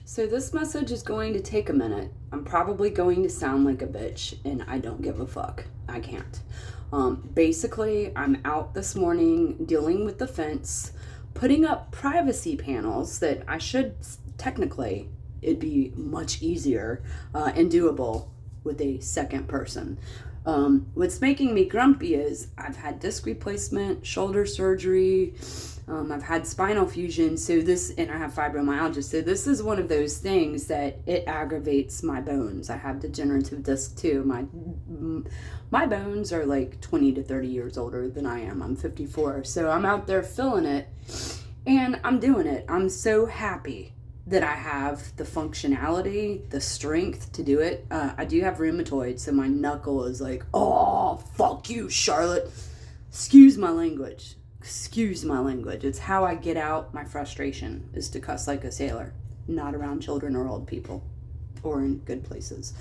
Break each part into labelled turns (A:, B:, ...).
A: So this message is going to take a minute. I'm probably going to sound like a bitch, and I don't give a fuck. I can't. Basically, I'm out this morning dealing with the fence, putting up privacy panels that I should technically, it'd be much easier and doable with a second person. What's making me grumpy is I've had disc replacement, shoulder surgery, I've had spinal fusion, and I have fibromyalgia. So this is one of those things that it aggravates my bones. I have degenerative disc too. My bones are like 20 to 30 years older than I am. I'm 54. So I'm out there filling it and I'm doing it. I'm so happy that I have the functionality, the strength to do it. I do have rheumatoid, so my knuckle is like, oh, fuck you, Charlotte. Excuse my language. It's how I get out my frustration, is to cuss like a sailor, not around children or old people, or in good places.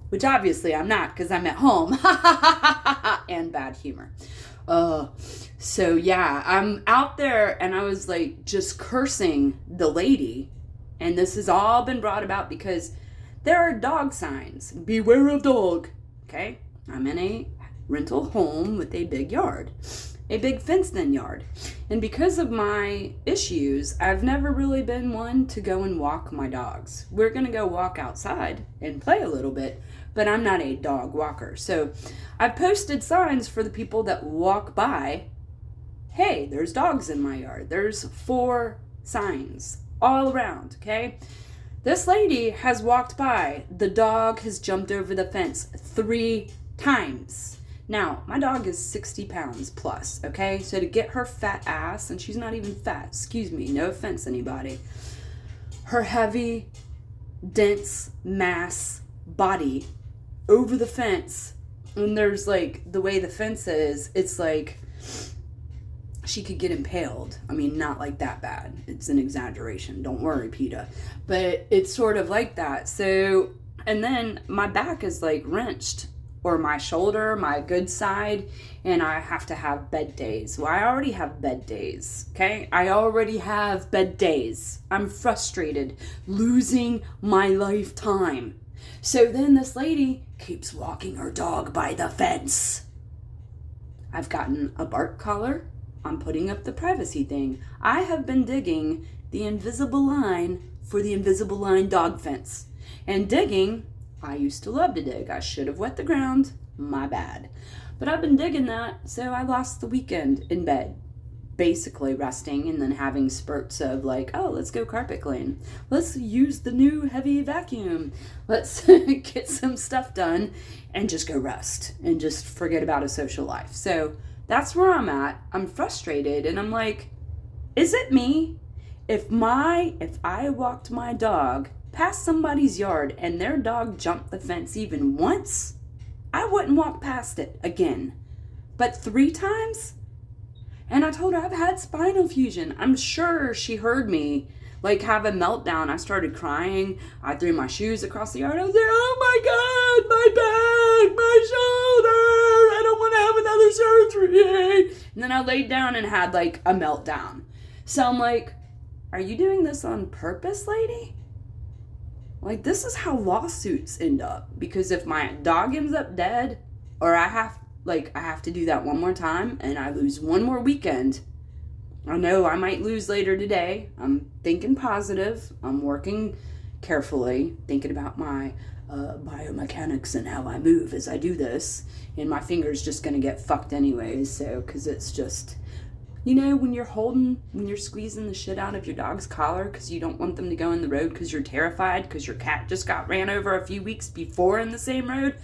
A: Which obviously I'm not, because I'm at home. And bad humor. So yeah, I'm out there and I was like just cursing the lady, and this has all been brought about because there are dog signs. Beware of dog. Okay? I'm in a rental home with a big yard, a big fenced-in yard. And because of my issues, I've never really been one to go and walk my dogs. We're going to go walk outside and play a little bit, but I'm not a dog walker. So I've posted signs for the people that walk by. Hey, there's dogs in my yard. There's 4 signs all around, okay? This lady has walked by. The dog has jumped over the fence 3 times. Now, my dog is 60 pounds plus, okay? So to get her fat ass, and she's not even fat, excuse me, no offense anybody, her heavy, dense mass body over the fence, and there's like, the way the fence is, it's like she could get impaled. I mean, not like that bad. It's an exaggeration. Don't worry, PETA. But it's sort of like that. So, and then my back is like wrenched, or my shoulder, my good side, and I have to have bed days. Well, I already have bed days, okay? I already have bed days. I'm frustrated, losing my lifetime. So then this lady keeps walking her dog by the fence. I've gotten a bark collar. I'm putting up the privacy thing. I have been digging the invisible line for the invisible line dog fence. And digging, I used to love to dig. I should have wet the ground. My bad. But I've been digging that, so I lost the weekend in bed, basically resting and then having spurts of like, oh, let's go carpet clean. Let's use the new heavy vacuum. Let's get some stuff done and just go rest and just forget about a social life. So that's where I'm at. I'm frustrated and I'm like, is it me? If I walked my dog past somebody's yard and their dog jumped the fence even once, I wouldn't walk past it again. But 3 times? And I told her I've had spinal fusion. I'm sure she heard me like have a meltdown. I started crying. I threw my shoes across the yard. I was like, oh my God, my back, my shoulder. I don't want to have another surgery. And then I laid down and had like a meltdown. So I'm like, are you doing this on purpose, lady? Like, this is how lawsuits end up. Because if my dog ends up dead, or I have to do that one more time, and I lose one more weekend, I know I might lose later today. I'm thinking positive. I'm working carefully, thinking about my biomechanics and how I move as I do this. And my finger's just going to get fucked anyways, so, because it's just, you know, when you're squeezing the shit out of your dog's collar because you don't want them to go in the road because you're terrified because your cat just got ran over a few weeks before in the same road,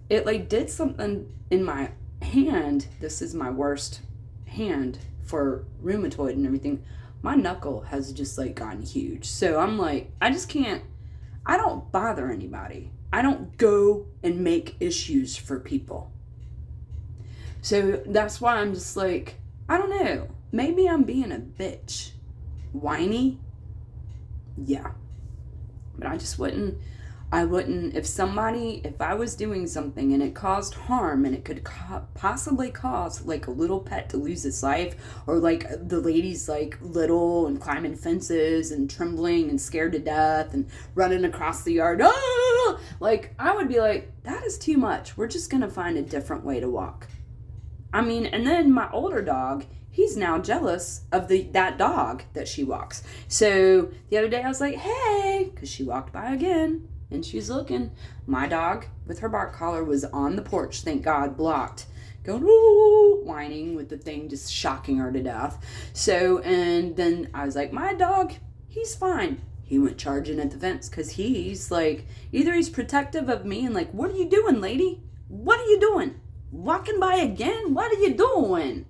A: it like did something in my hand. This is my worst hand for rheumatoid and everything. My knuckle has just like gotten huge. So I'm like, I don't bother anybody. I don't go and make issues for people. So that's why I'm just like, I don't know. Maybe I'm being a bitch. Whiny? Yeah. But I just wouldn't. I wouldn't, if I was doing something and it caused harm and it could possibly cause like a little pet to lose its life, or like the lady's like little and climbing fences and trembling and scared to death and running across the yard, like I would be like, that is too much. We're just going to find a different way to walk. I mean, and then my older dog, he's now jealous of that dog that she walks. So the other day I was like, hey, because she walked by again and she's looking. My dog with her bark collar was on the porch, thank God, blocked, going woo, whining with the thing, just shocking her to death. So, and then I was like, my dog, he's fine. He went charging at the fence because he's like, either he's protective of me and like, what are you doing, lady? What are you doing? Walking by again? What are you doing?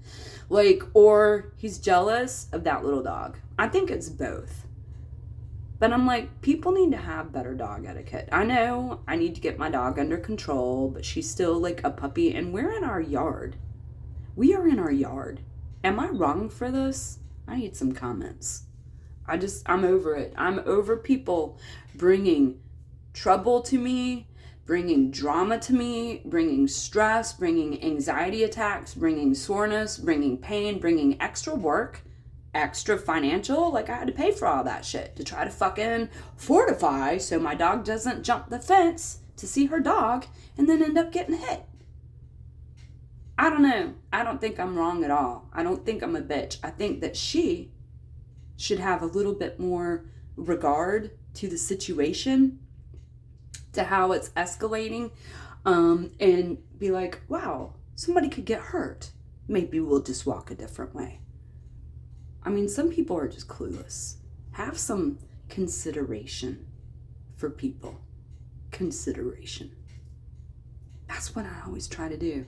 A: Like, or he's jealous of that little dog. I think it's both. But I'm like, people need to have better dog etiquette. I know I need to get my dog under control, but she's still like a puppy and we're in our yard. We are in our yard. Am I wrong for this? I need some comments. I'm over it. I'm over people bringing trouble to me, bringing drama to me, bringing stress, bringing anxiety attacks, bringing soreness, bringing pain, bringing extra work, extra financial. Like I had to pay for all that shit to try to fucking fortify so my dog doesn't jump the fence to see her dog and then end up getting hit. I don't know. I don't think I'm wrong at all. I don't think I'm a bitch. I think that she should have a little bit more regard to the situation, to how it's escalating, and be like, wow, somebody could get hurt. Maybe we'll just walk a different way. I mean, some people are just clueless. Have some consideration for people. Consideration. That's what I always try to do.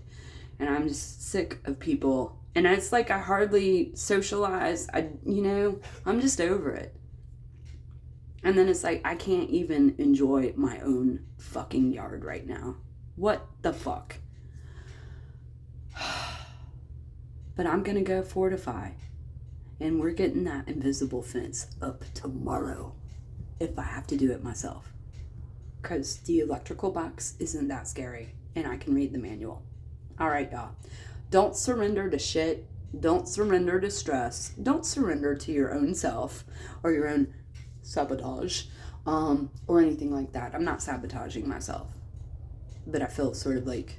A: And I'm just sick of people. And it's like I hardly socialize. I'm just over it. And then it's like, I can't even enjoy my own fucking yard right now. What the fuck? But I'm going to go fortify. And we're getting that invisible fence up tomorrow. If I have to do it myself. Because the electrical box isn't that scary. And I can read the manual. All right, y'all. Don't surrender to shit. Don't surrender to stress. Don't surrender to your own self or your own sabotage, or anything like that. I'm not sabotaging myself, but I feel sort of like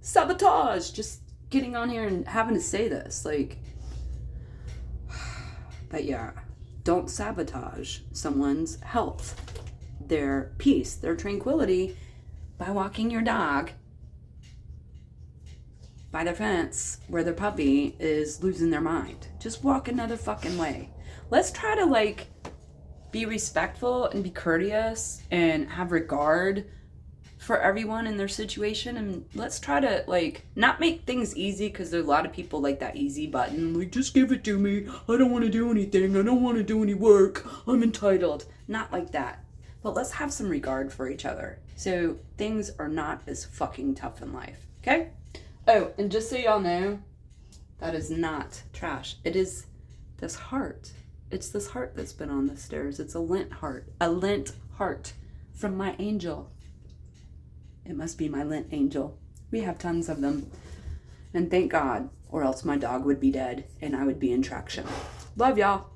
A: sabotage, just getting on here and having to say this, like, but yeah, don't sabotage someone's health, their peace, their tranquility by walking your dog by the fence where their puppy is losing their mind. Just walk another fucking way. Let's try to be respectful and be courteous and have regard for everyone in their situation, and let's try to not make things easy, because there are a lot of people like that easy button, just give it to me, I don't want to do anything, I don't want to do any work, I'm entitled. Not like that. But let's have some regard for each other so things are not as fucking tough in life. Okay? Oh, and just so y'all know, that is not trash. It is this heart. It's this heart that's been on the stairs. It's a lint heart. A lint heart from my angel. It must be my lint angel. We have tons of them. And thank God, or else my dog would be dead and I would be in traction. Love y'all.